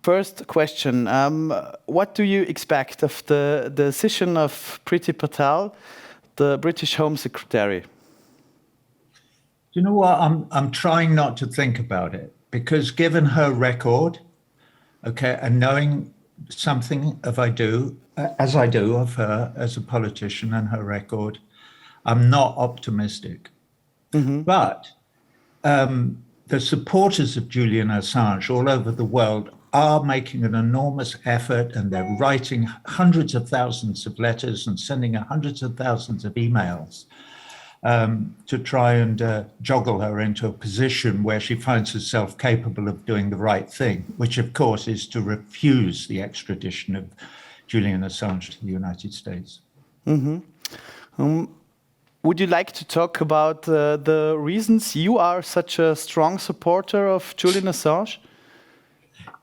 First question, what do you expect of the decision of Priti Patel, the British Home Secretary? You know what? I'm trying not to think about it because given her record, okay, and knowing something as I do of her as a politician and her record, I'm not optimistic. But the supporters of Julian Assange all over the world are making an enormous effort, and they're writing hundreds of thousands of letters and sending hundreds of thousands of emails to try and joggle her into a position where she finds herself capable of doing the right thing, which of course is to refuse the extradition of Julian Assange to the United States. Would you like to talk about the reasons you are such a strong supporter of Julian Assange?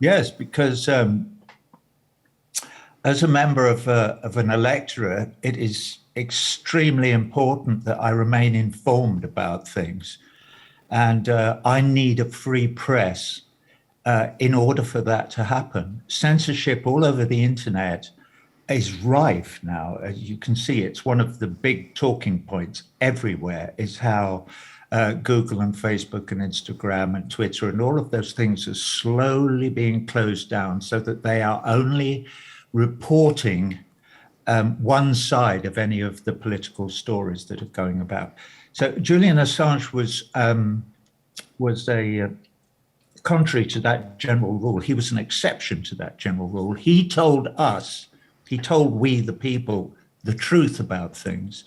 Yes, because as a member of an electorate, it is extremely important that I remain informed about things. And I need a free press in order for that to happen. Censorship all over the internet is rife now. As you can see, it's one of the big talking points everywhere is how Google and Facebook and Instagram and Twitter and all of those things are slowly being closed down so that they are only reporting one side of any of the political stories that are going about. So Julian Assange was a contrary to that general rule. He was an exception to that general rule. He told we the people the truth about things.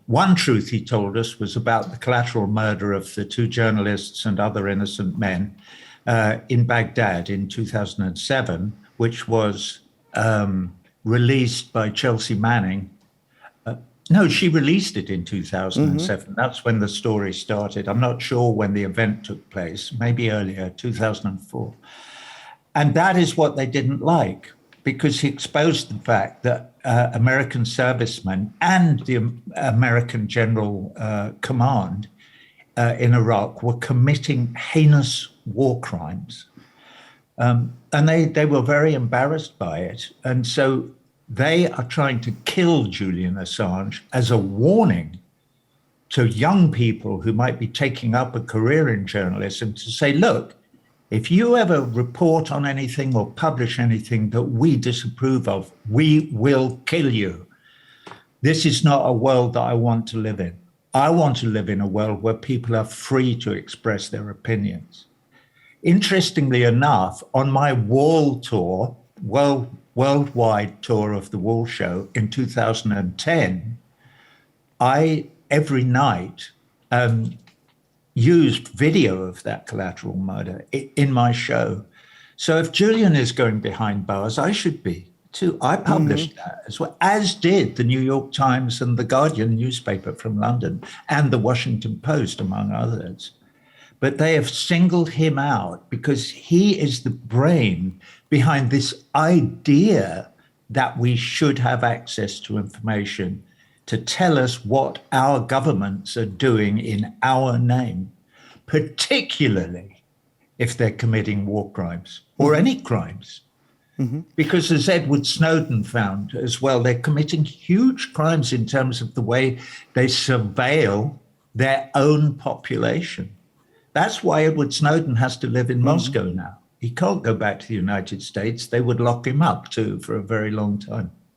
One truth he told us was about the collateral murder of the two journalists and other innocent men in Baghdad in 2007, which was released by Chelsea Manning. No, she released it in 2007. That's when the story started. I'm not sure when the event took place, maybe earlier, 2004. And that is what they didn't like, because he exposed the fact that American servicemen and the American General Command in Iraq were committing heinous war crimes. And they were very embarrassed by it. And so they are trying to kill Julian Assange as a warning to young people who might be taking up a career in journalism to say, look, if you ever report on anything or publish anything that we disapprove of, we will kill you. This is not a world that I want to live in. I want to live in a world where people are free to express their opinions. Interestingly enough, on my Wall tour, worldwide tour of the Wall show in 2010, I, every night, used video of that collateral murder in my show. So if Julian is going behind bars, I should be too. I published that as well, as did the New York Times and the Guardian newspaper from London and the Washington Post, among others. But they have singled him out because he is the brain behind this idea that we should have access to information to tell us what our governments are doing in our name, particularly if they're committing war crimes or any crimes. Because as Edward Snowden found as well, they're committing huge crimes in terms of the way they surveil their own population. That's why Edward Snowden has to live in Moscow now. He can't go back to the United States. They would lock him up too for a very long time.